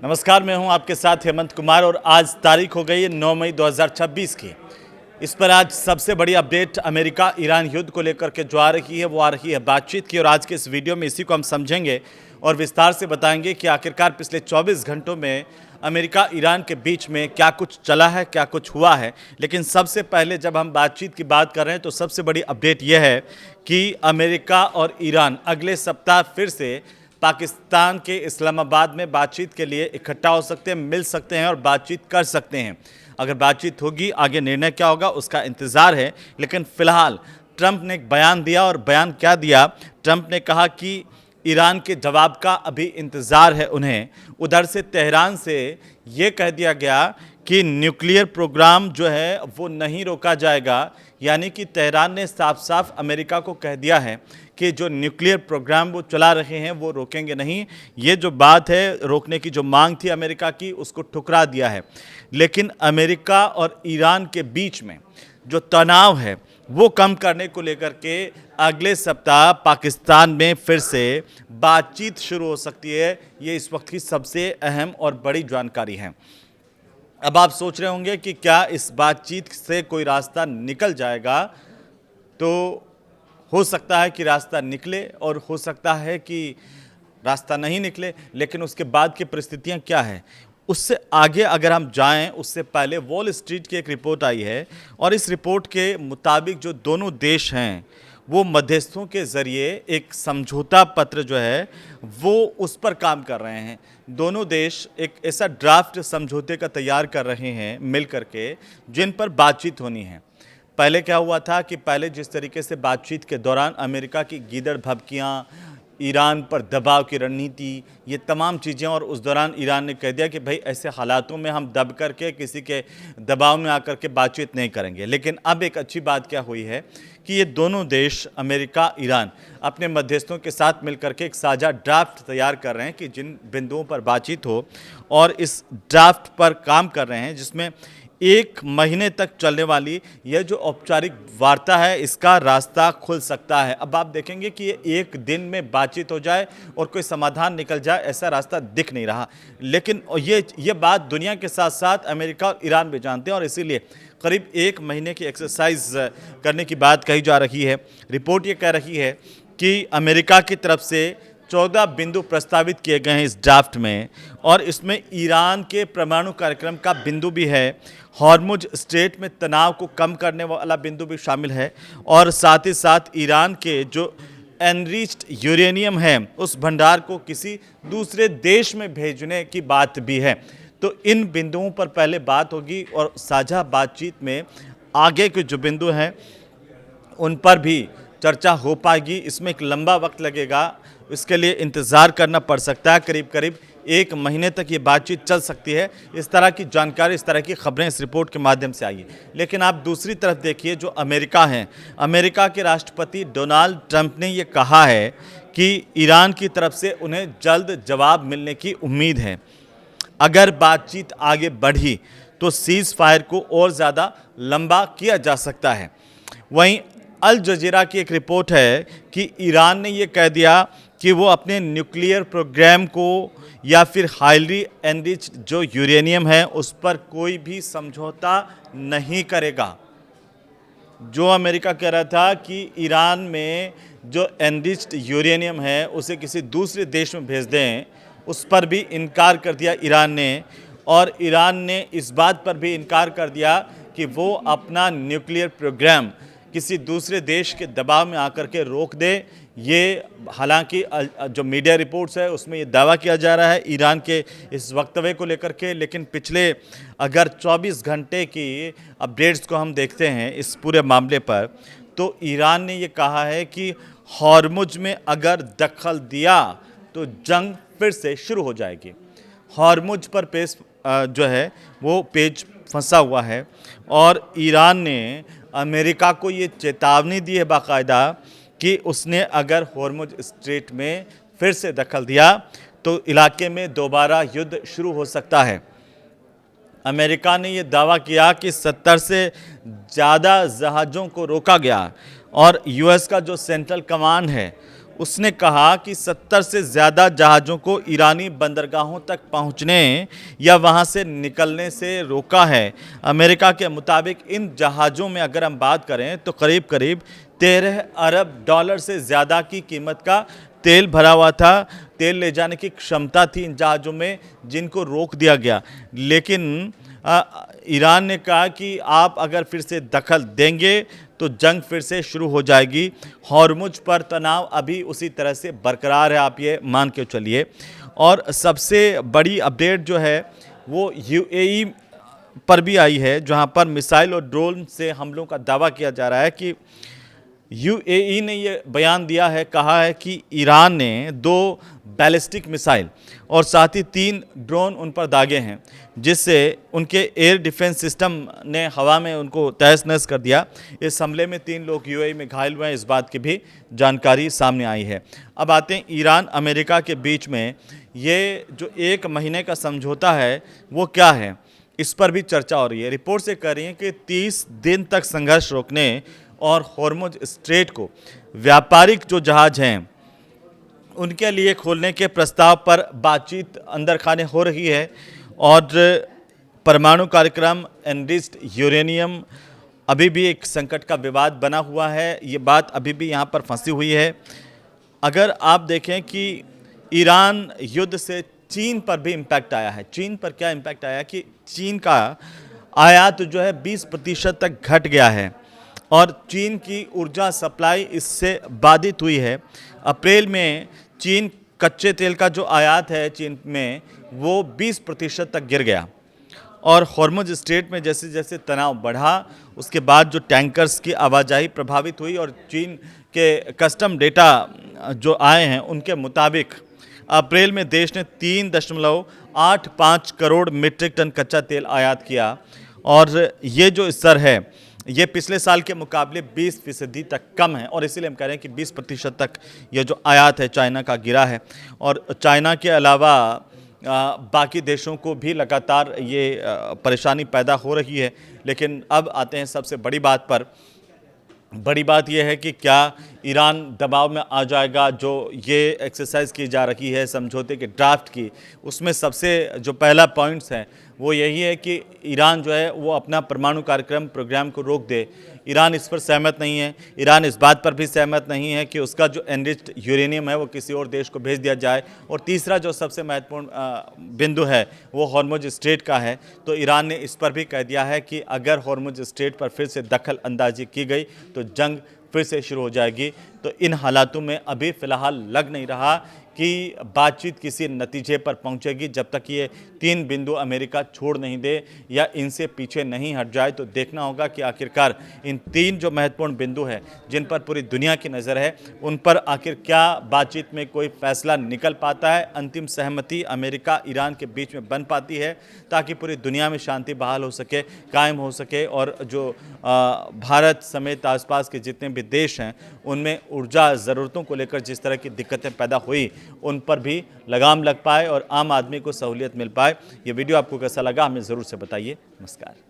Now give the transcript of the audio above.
नमस्कार, मैं हूं आपके साथ हेमंत कुमार और आज तारीख हो गई है 9 मई 2026 की। इस पर आज सबसे बड़ी अपडेट अमेरिका ईरान युद्ध को लेकर के जो आ रही है वो आ रही है बातचीत की। और आज के इस वीडियो में इसी को हम समझेंगे और विस्तार से बताएंगे कि आखिरकार पिछले 24 घंटों में अमेरिका ईरान के बीच में क्या कुछ चला है, क्या कुछ हुआ है। लेकिन सबसे पहले जब हम बातचीत की बात कर रहे हैं तो सबसे बड़ी अपडेट यह है कि अमेरिका और ईरान अगले सप्ताह फिर से पाकिस्तान के इस्लामाबाद में बातचीत के लिए इकट्ठा हो सकते हैं, मिल सकते हैं और बातचीत कर सकते हैं। अगर बातचीत होगी, आगे निर्णय क्या होगा उसका इंतज़ार है। लेकिन फिलहाल ट्रंप ने एक बयान दिया और बयान क्या दिया। ट्रंप ने कहा कि ईरान के जवाब का अभी इंतज़ार है उन्हें। उधर से तेहरान से ये कह दिया गया कि न्यूक्लियर प्रोग्राम जो है वो नहीं रोका जाएगा। यानी कि तेहरान ने साफ साफ अमेरिका को कह दिया है कि जो न्यूक्लियर प्रोग्राम वो चला रहे हैं वो रोकेंगे नहीं। ये जो बात है, रोकने की जो मांग थी अमेरिका की, उसको ठुकरा दिया है। लेकिन अमेरिका और ईरान के बीच में जो तनाव है वो कम करने को लेकर के अगले सप्ताह पाकिस्तान में फिर से बातचीत शुरू हो सकती है। ये इस वक्त की सबसे अहम और बड़ी जानकारी है। अब आप सोच रहे होंगे कि क्या इस बातचीत से कोई रास्ता निकल जाएगा। तो हो सकता है कि रास्ता निकले और हो सकता है कि रास्ता नहीं निकले। लेकिन उसके बाद की परिस्थितियां क्या है, उससे आगे अगर हम जाएं, उससे पहले वॉल स्ट्रीट की एक रिपोर्ट आई है और इस रिपोर्ट के मुताबिक जो दोनों देश हैं वो मध्यस्थों के ज़रिए एक समझौता पत्र जो है वो उस पर काम कर रहे हैं। दोनों देश एक ऐसा ड्राफ्ट समझौते का तैयार कर रहे हैं मिल करके, जिन पर बातचीत होनी है। पहले क्या हुआ था कि पहले जिस तरीके से बातचीत के दौरान अमेरिका की गीदड़ भभकियाँ, ईरान पर दबाव की रणनीति, ये तमाम चीज़ें, और उस दौरान ईरान ने कह दिया कि भाई ऐसे हालातों में हम दब करके किसी के दबाव में आकर के बातचीत नहीं करेंगे। लेकिन अब एक अच्छी बात क्या हुई है कि ये दोनों देश अमेरिका ईरान अपने मध्यस्थों के साथ मिलकर के एक साझा ड्राफ्ट तैयार कर रहे हैं कि जिन बिंदुओं पर बातचीत हो, और इस ड्राफ्ट पर काम कर रहे हैं जिसमें 1 महीने तक चलने वाली यह जो औपचारिक वार्ता है इसका रास्ता खुल सकता है। अब आप देखेंगे कि ये 1 दिन में बातचीत हो जाए और कोई समाधान निकल जाए, ऐसा रास्ता दिख नहीं रहा। लेकिन ये बात दुनिया के साथ साथ अमेरिका और ईरान भी जानते हैं और इसीलिए करीब 1 महीने की एक्सरसाइज करने की बात कही जा रही है। रिपोर्ट ये कह रही है कि अमेरिका की तरफ से 14 बिंदु प्रस्तावित किए गए हैं इस ड्राफ्ट में, और इसमें ईरान के परमाणु कार्यक्रम का बिंदु भी है, हॉर्मुज स्ट्रेट में तनाव को कम करने वाला बिंदु भी शामिल है, और साथ ही साथ ईरान के जो एनरिच्ड यूरेनियम है उस भंडार को किसी दूसरे देश में भेजने की बात भी है। तो इन बिंदुओं पर पहले बात होगी और साझा बातचीत में आगे के जो बिंदु हैं उन पर भी चर्चा हो पाएगी। इसमें एक लंबा वक्त लगेगा, इसके लिए इंतज़ार करना पड़ सकता है। करीब करीब 1 महीने तक ये बातचीत चल सकती है। इस तरह की जानकारी, इस तरह की खबरें इस रिपोर्ट के माध्यम से आई है। लेकिन आप दूसरी तरफ देखिए, जो अमेरिका है, अमेरिका के राष्ट्रपति डोनाल्ड ट्रंप ने ये कहा है कि ईरान की तरफ से उन्हें जल्द जवाब मिलने की उम्मीद है। अगर बातचीत आगे बढ़ी तो सीज़ फायर को और ज़्यादा लंबा किया जा सकता है। वहीं अल जजीरा की एक रिपोर्ट है कि ईरान ने ये कह दिया कि वो अपने न्यूक्लियर प्रोग्राम को या फिर हाईली एनरिच्ड जो यूरेनियम है उस पर कोई भी समझौता नहीं करेगा। जो अमेरिका कह रहा था कि ईरान में जो एनरिच्ड यूरेनियम है उसे किसी दूसरे देश में भेज दें, उस पर भी इनकार कर दिया ईरान ने। और ईरान ने इस बात पर भी इनकार कर दिया कि वो अपना न्यूक्लियर प्रोग्राम किसी दूसरे देश के दबाव में आकर के रोक दे। ये हालांकि जो मीडिया रिपोर्ट्स है उसमें ये दावा किया जा रहा है ईरान के इस वक्तव्य को लेकर के। लेकिन पिछले अगर 24 घंटे की अपडेट्स को हम देखते हैं इस पूरे मामले पर, तो ईरान ने ये कहा है कि हॉर्मुज में अगर दखल दिया तो जंग फिर से शुरू हो जाएगी। हॉर्मुज पर पेज जो है वो पेज फंसा हुआ है, और ईरान ने अमेरिका को ये चेतावनी दी है बाकायदा कि उसने अगर हॉर्मुज स्ट्रेट में फिर से दखल दिया तो इलाके में दोबारा युद्ध शुरू हो सकता है। अमेरिका ने ये दावा किया कि 70 से ज़्यादा जहाज़ों को रोका गया, और यूएस का जो सेंट्रल कमांड है उसने कहा कि 70 से ज़्यादा जहाज़ों को ईरानी बंदरगाहों तक पहुंचने या वहां से निकलने से रोका है। अमेरिका के मुताबिक इन जहाज़ों में अगर हम बात करें तो करीब करीब 13 अरब डॉलर से ज़्यादा की कीमत का तेल भरा हुआ था। तेल ले जाने की क्षमता थी इन जहाज़ों में, जिनको रोक दिया गया। लेकिन ईरान ने कहा कि आप अगर फिर से दखल देंगे तो जंग फिर से शुरू हो जाएगी। हॉर्मुज पर तनाव अभी उसी तरह से बरकरार है, आप ये मान के चलिए। और सबसे बड़ी अपडेट जो है वो यूएई पर भी आई है, जहां पर मिसाइल और ड्रोन से हमलों का दावा किया जा रहा है कि यूएई ने ये बयान दिया है, कहा है कि ईरान ने 2 बैलिस्टिक मिसाइल और साथ ही 3 ड्रोन उन पर दागे हैं, जिससे उनके एयर डिफेंस सिस्टम ने हवा में उनको तहस-नहस कर दिया। इस हमले में 3 लोग यूएई में घायल हुए हैं, इस बात की भी जानकारी सामने आई है। अब आते हैं ईरान अमेरिका के बीच में ये जो 1 महीने का समझौता है वो क्या है, इस पर भी चर्चा हो रही है। रिपोर्ट से कह रही है कि 30 दिन तक संघर्ष रोकने और हॉर्मुज स्ट्रेट को व्यापारिक जो जहाज हैं उनके लिए खोलने के प्रस्ताव पर बातचीत अंदर खाने हो रही है। और परमाणु कार्यक्रम, एनरिच्ड यूरेनियम अभी भी एक संकट का विवाद बना हुआ है, ये बात अभी भी यहाँ पर फंसी हुई है। अगर आप देखें कि ईरान युद्ध से चीन पर भी इम्पैक्ट आया है। चीन पर क्या इम्पैक्ट आया कि चीन का आयात जो है 20% तक घट गया है और चीन की ऊर्जा सप्लाई इससे बाधित हुई है। अप्रैल में चीन कच्चे तेल का जो आयात है चीन में वो 20% तक गिर गया। और हॉर्मुज स्ट्रेट में जैसे जैसे तनाव बढ़ा उसके बाद जो टैंकर्स की आवाजाही प्रभावित हुई और चीन के कस्टम डेटा जो आए हैं उनके मुताबिक अप्रैल में देश ने 3.85 करोड़ मीट्रिक टन कच्चा तेल आयात किया। और ये जो स्तर है ये पिछले साल के मुकाबले 20% तक कम है और इसीलिए हम कह रहे हैं कि 20% तक ये जो आयात है चाइना का गिरा है। और चाइना के अलावा बाकी देशों को भी लगातार ये परेशानी पैदा हो रही है। लेकिन अब आते हैं सबसे बड़ी बात पर। बड़ी बात यह है कि क्या ईरान दबाव में आ जाएगा। जो ये एक्सरसाइज की जा रही है समझौते के ड्राफ्ट की, उसमें सबसे जो पहला पॉइंट्स है वो यही है कि ईरान जो है वो अपना परमाणु प्रोग्राम को रोक दे। ईरान इस पर सहमत नहीं है। ईरान इस बात पर भी सहमत नहीं है कि उसका जो एनरिच्ड यूरेनियम है वो किसी और देश को भेज दिया जाए। और तीसरा जो सबसे महत्वपूर्ण बिंदु है वो हॉर्मुज स्ट्रेट का है। तो ईरान ने इस पर भी कह दिया है कि अगर हॉर्मुज स्ट्रेट पर फिर से दखल अंदाजी की गई तो जंग फिर से शुरू हो जाएगी। तो इन हालातों में अभी फ़िलहाल लग नहीं रहा कि बातचीत किसी नतीजे पर पहुंचेगी जब तक ये 3 बिंदु अमेरिका छोड़ नहीं दे या इनसे पीछे नहीं हट जाए। तो देखना होगा कि आखिरकार इन 3 जो महत्वपूर्ण बिंदु हैं जिन पर पूरी दुनिया की नज़र है उन पर आखिर क्या बातचीत में कोई फैसला निकल पाता है, अंतिम सहमति अमेरिका ईरान के बीच में बन पाती है ताकि पूरी दुनिया में शांति बहाल हो सके, कायम हो सके। और जो भारत समेत आसपास के जितने भी देश हैं उनमें ऊर्जा ज़रूरतों को लेकर जिस तरह की दिक्कतें पैदा हुई उन पर भी लगाम लग पाए और आम आदमी को सहूलियत मिल पाए। ये वीडियो आपको कैसा लगा हमें ज़रूर से बताइए। नमस्कार।